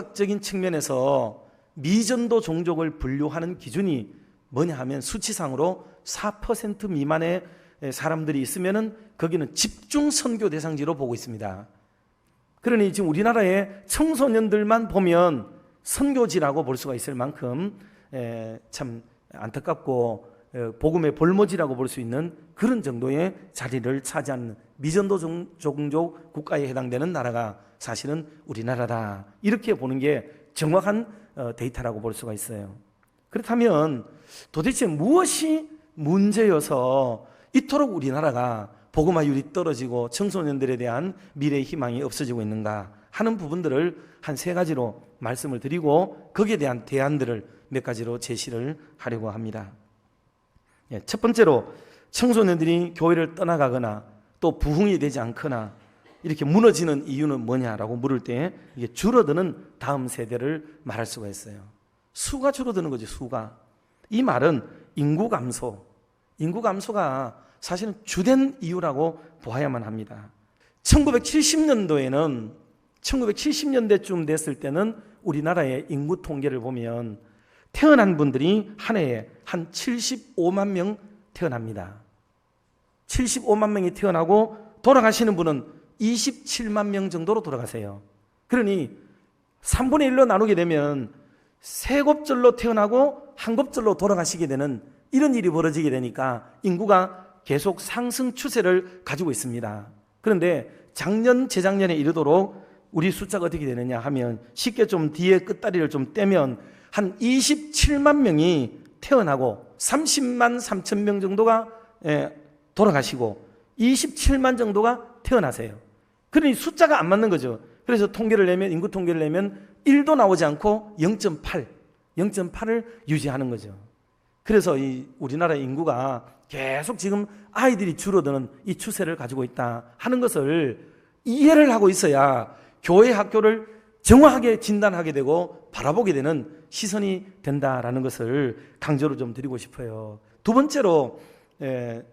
교육학적인 측면에서 미전도 종족을 분류하는 기준이 뭐냐 하면 수치상으로 4% 미만의 사람들이 있으면은 거기는 집중 선교 대상지로 보고 있습니다. 그러니 지금 우리나라의 청소년들만 보면 선교지라고 볼 수가 있을 만큼 참 안타깝고 복음의 볼모지라고 볼 수 있는 그런 정도의 자리를 차지하는 미전도 종족 국가에 해당되는 나라가 사실은 우리나라다, 이렇게 보는 게 정확한 데이터라고 볼 수가 있어요. 그렇다면 도대체 무엇이 문제여서 이토록 우리나라가 복음화율이 떨어지고 청소년들에 대한 미래의 희망이 없어지고 있는가 하는 부분들을 한 3가지로 말씀을 드리고 거기에 대한 대안들을 몇 가지로 제시를 하려고 합니다. 첫 번째로, 청소년들이 교회를 떠나가거나 또 부흥이 되지 않거나 이렇게 무너지는 이유는 뭐냐라고 물을 때 이게 줄어드는 다음 세대를 말할 수가 있어요. 수가 줄어드는 거죠, 수가. 이 말은 인구 감소가 사실은 주된 이유라고 보아야만 합니다. 1970년대쯤 됐을 때는 우리나라의 인구 통계를 보면 태어난 분들이 한 해에 한 75만 명 태어납니다. 75만 명이 태어나고 돌아가시는 분은 27만 명 정도로 돌아가세요. 그러니 3분의 1로 나누게 되면 3곱절로 태어나고 1곱절로 돌아가시게 되는 이런 일이 벌어지게 되니까 인구가 계속 상승 추세를 가지고 있습니다. 그런데 작년, 재작년에 이르도록 우리 숫자가 어떻게 되느냐 하면 쉽게 좀 뒤에 끝다리를 좀 떼면 한 27만 명이 태어나고 30만 3천 명 정도가 돌아가시고 27만 정도가 태어나세요. 그러니 숫자가 안 맞는 거죠. 그래서 인구 통계를 내면 1도 나오지 않고 0.8을 유지하는 거죠. 그래서 이 우리나라 인구가 계속 지금 아이들이 줄어드는 이 추세를 가지고 있다 하는 것을 이해를 하고 있어야 교회 학교를 정확하게 진단하게 되고 바라보게 되는 시선이 된다라는 것을 강조를 좀 드리고 싶어요. 두 번째로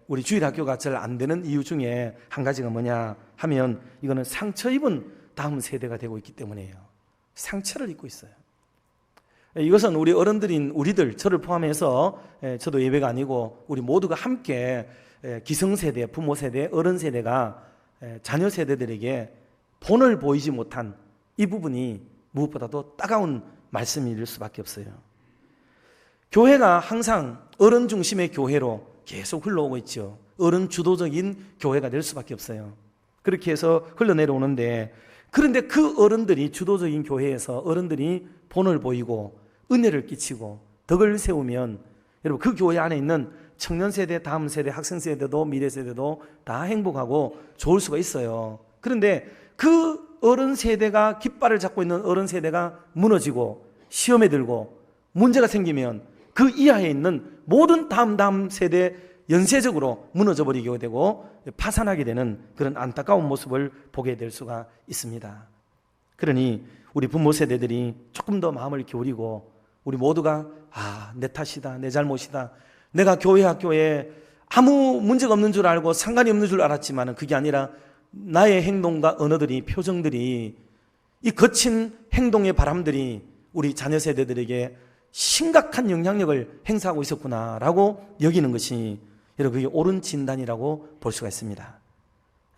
우리 주일학교가 잘 안 되는 이유 중에 한 가지가 뭐냐 하면 이거는 상처 입은 다음 세대가 되고 있기 때문이에요. 상처를 입고 있어요. 이것은 우리 어른들인 우리들, 저를 포함해서 저도 예배가 아니고 우리 모두가 함께 기성세대, 부모 세대, 어른 세대가 자녀 세대들에게 본을 보이지 못한 이 부분이 무엇보다도 따가운 말씀일 수밖에 없어요. 교회가 항상 어른 중심의 교회로 계속 흘러오고 있죠. 어른 주도적인 교회가 될 수밖에 없어요. 그렇게 해서 흘러내려오는데, 그런데 그 어른들이 주도적인 교회에서 어른들이 본을 보이고 은혜를 끼치고 덕을 세우면 여러분 그 교회 안에 있는 청년 세대, 다음 세대, 학생 세대도 미래 세대도 다 행복하고 좋을 수가 있어요. 그런데 그 어른 세대가 깃발을 잡고 있는 어른 세대가 무너지고 시험에 들고 문제가 생기면 그 이하에 있는 모든 다음 세대 연쇄적으로 무너져 버리게 되고 파산하게 되는 그런 안타까운 모습을 보게 될 수가 있습니다. 그러니 우리 부모 세대들이 조금 더 마음을 기울이고 우리 모두가 내 탓이다, 내 잘못이다, 내가 교회 학교에 아무 문제가 없는 줄 알고 상관이 없는 줄 알았지만 그게 아니라 나의 행동과 언어들이, 표정들이, 이 거친 행동의 바람들이 우리 자녀 세대들에게 심각한 영향력을 행사하고 있었구나라고 여기는 것이 여러분 그게 옳은 진단이라고 볼 수가 있습니다.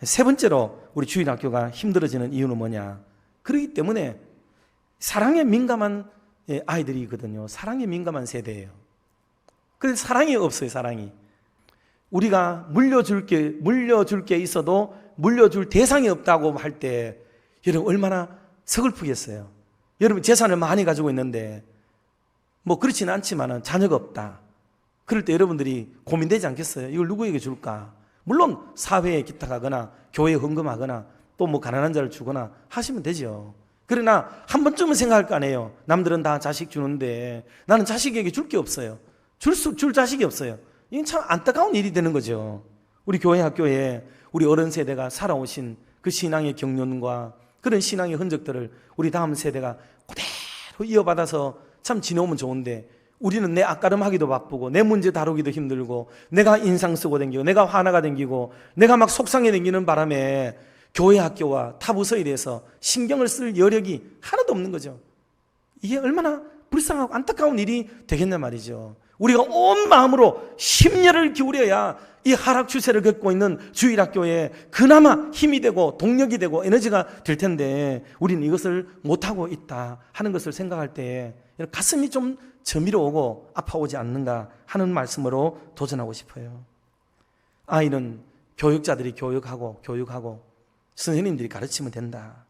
세 번째로 우리 주일학교가 힘들어지는 이유는 뭐냐? 그렇기 때문에 사랑에 민감한 아이들이거든요. 사랑에 민감한 세대예요. 그래서 사랑이 없어요. 사랑이. 우리가 물려줄 게 있어도 물려줄 대상이 없다고 할 때 여러분 얼마나 서글프겠어요. 여러분 재산을 많이 가지고 있는데 뭐 그렇지는 않지만 자녀가 없다. 그럴 때 여러분들이 고민되지 않겠어요? 이걸 누구에게 줄까? 물론 사회에 기탁하거나 교회에 헌금하거나 또 뭐 가난한 자를 주거나 하시면 되죠. 그러나 한 번쯤은 생각할 거 아니에요. 남들은 다 자식 주는데 나는 자식에게 줄 게 없어요. 줄 자식이 없어요. 이건 참 안타까운 일이 되는 거죠. 우리 교회 학교에 우리 어른 세대가 살아오신 그 신앙의 경륜과 그런 신앙의 흔적들을 우리 다음 세대가 그대로 이어받아서 참 지내오면 좋은데 우리는 내 앞가름하기도 바쁘고 내 문제 다루기도 힘들고 내가 인상 쓰고 댕기고 내가 화나가 댕기고 내가 막 속상해 댕기는 바람에 교회 학교와 타 부서에 대해서 신경을 쓸 여력이 하나도 없는 거죠. 이게 얼마나 불쌍하고 안타까운 일이 되겠냐 말이죠. 우리가 온 마음으로 심려를 기울여야 이 하락 추세를 겪고 있는 주일학교에 그나마 힘이 되고 동력이 되고 에너지가 될 텐데 우리는 이것을 못하고 있다 하는 것을 생각할 때 가슴이 좀 저미러 오고 아파오지 않는가 하는 말씀으로 도전하고 싶어요. 아이는 교육자들이 교육하고 선생님들이 가르치면 된다.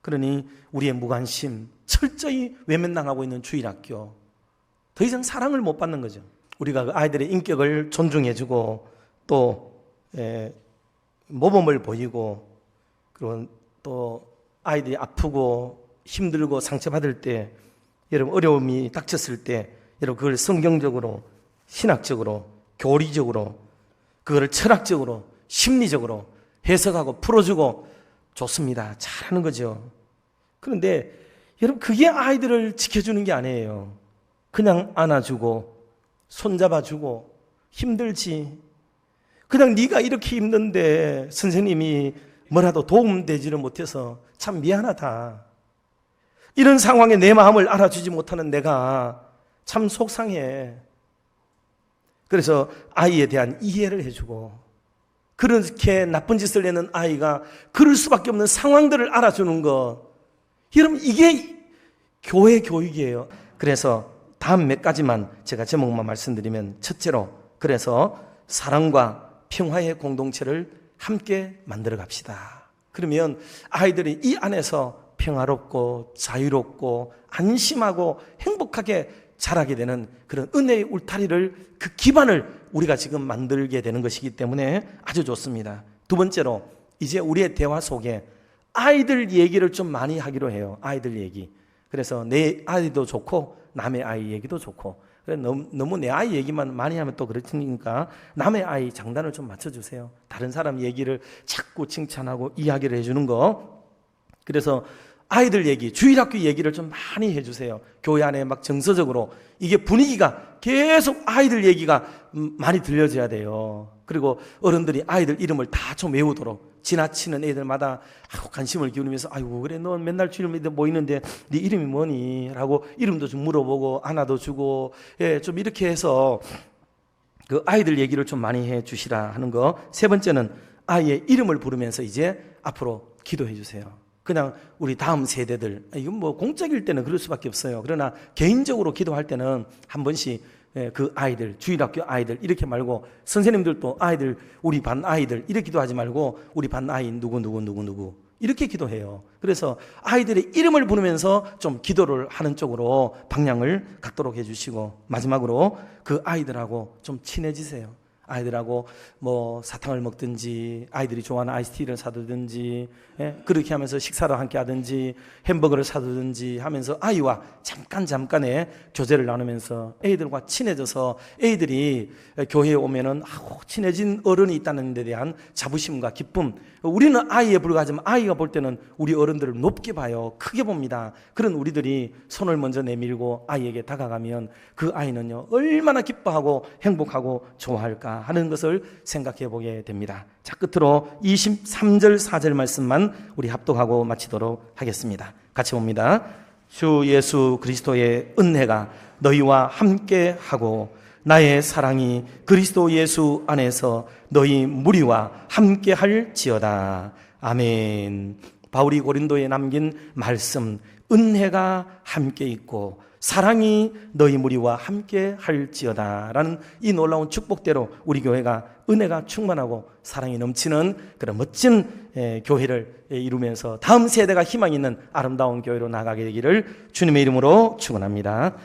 그러니 우리의 무관심, 철저히 외면당하고 있는 주일학교, 더 이상 사랑을 못 받는 거죠. 우리가 그 아이들의 인격을 존중해주고 또 모범을 보이고, 그리고 또 아이들이 아프고 힘들고 상처받을 때, 여러분 어려움이 닥쳤을 때 여러분 그걸 성경적으로, 신학적으로, 교리적으로, 그거를 철학적으로, 심리적으로 해석하고 풀어주고 좋습니다. 잘하는 거죠. 그런데 여러분 그게 아이들을 지켜주는 게 아니에요. 그냥 안아주고 손잡아주고 힘들지, 그냥 네가 이렇게 힘든데 선생님이 뭐라도 도움되지를 못해서 참 미안하다, 이런 상황에 내 마음을 알아주지 못하는 내가 참 속상해. 그래서 아이에 대한 이해를 해주고, 그렇게 나쁜 짓을 내는 아이가 그럴 수밖에 없는 상황들을 알아주는 것, 여러분 이게 교회 교육이에요. 그래서 다음 몇 가지만 제가 제목만 말씀드리면, 첫째로, 그래서 사랑과 평화의 공동체를 함께 만들어 갑시다. 그러면 아이들이 이 안에서 평화롭고 자유롭고 안심하고 행복하게 자라게 되는 그런 은혜의 울타리를, 그 기반을 우리가 지금 만들게 되는 것이기 때문에 아주 좋습니다. 두 번째로, 이제 우리의 대화 속에 아이들 얘기를 좀 많이 하기로 해요. 아이들 얘기. 그래서 내 아이도 좋고 남의 아이 얘기도 좋고, 너무 내 아이 얘기만 많이 하면 또 그렇으니까 남의 아이 장단을 좀 맞춰주세요. 다른 사람 얘기를 자꾸 칭찬하고 이야기를 해주는 거. 그래서 아이들 얘기, 주일학교 얘기를 좀 많이 해주세요. 교회 안에 막 정서적으로 이게 분위기가 계속 아이들 얘기가 많이 들려져야 돼요. 그리고 어른들이 아이들 이름을 다 좀 외우도록, 지나치는 애들마다 관심을 기울이면서, 아이고 그래 너 맨날 주일마다 모이는데 네 이름이 뭐니? 라고 이름도 좀 물어보고 안아도 주고, 좀 이렇게 해서 그 아이들 얘기를 좀 많이 해 주시라 하는 거. 세 번째는 아이의 이름을 부르면서 이제 앞으로 기도해 주세요. 그냥 우리 다음 세대들, 이건 뭐 공적일 때는 그럴 수밖에 없어요. 그러나 개인적으로 기도할 때는 한 번씩 그 아이들, 주일학교 아이들 이렇게 말고, 선생님들도 아이들, 우리 반 아이들 이렇게 기도하지 말고 우리 반 아이 누구 이렇게 기도해요. 그래서 아이들의 이름을 부르면서 좀 기도를 하는 쪽으로 방향을 갖도록 해주시고, 마지막으로 그 아이들하고 좀 친해지세요. 아이들하고 뭐 사탕을 먹든지, 아이들이 좋아하는 아이스티를 사두든지, 그렇게 하면서 식사를 함께 하든지, 햄버거를 사두든지 하면서 아이와 잠깐의 교제를 나누면서 애들과 친해져서, 애들이 교회에 오면은 친해진 어른이 있다는 데 대한 자부심과 기쁨, 우리는 아이에 불과하지만 아이가 볼 때는 우리 어른들을 높게 봐요. 크게 봅니다. 그런 우리들이 손을 먼저 내밀고 아이에게 다가가면 그 아이는요 얼마나 기뻐하고 행복하고 좋아할까 하는 것을 생각해 보게 됩니다. 자, 끝으로 23절 4절 말씀만 우리 합독하고 마치도록 하겠습니다. 같이 봅니다. 주 예수 그리스도의 은혜가 너희와 함께 하고 나의 사랑이 그리스도 예수 안에서 너희 무리와 함께 할지어다. 아멘. 바울이 고린도에 남긴 말씀, 은혜가 함께 있고 사랑이 너희 무리와 함께 할지어다 라는 이 놀라운 축복대로 우리 교회가 은혜가 충만하고 사랑이 넘치는 그런 멋진 교회를 이루면서 다음 세대가 희망 있는 아름다운 교회로 나가게 되기를 주님의 이름으로 축원합니다.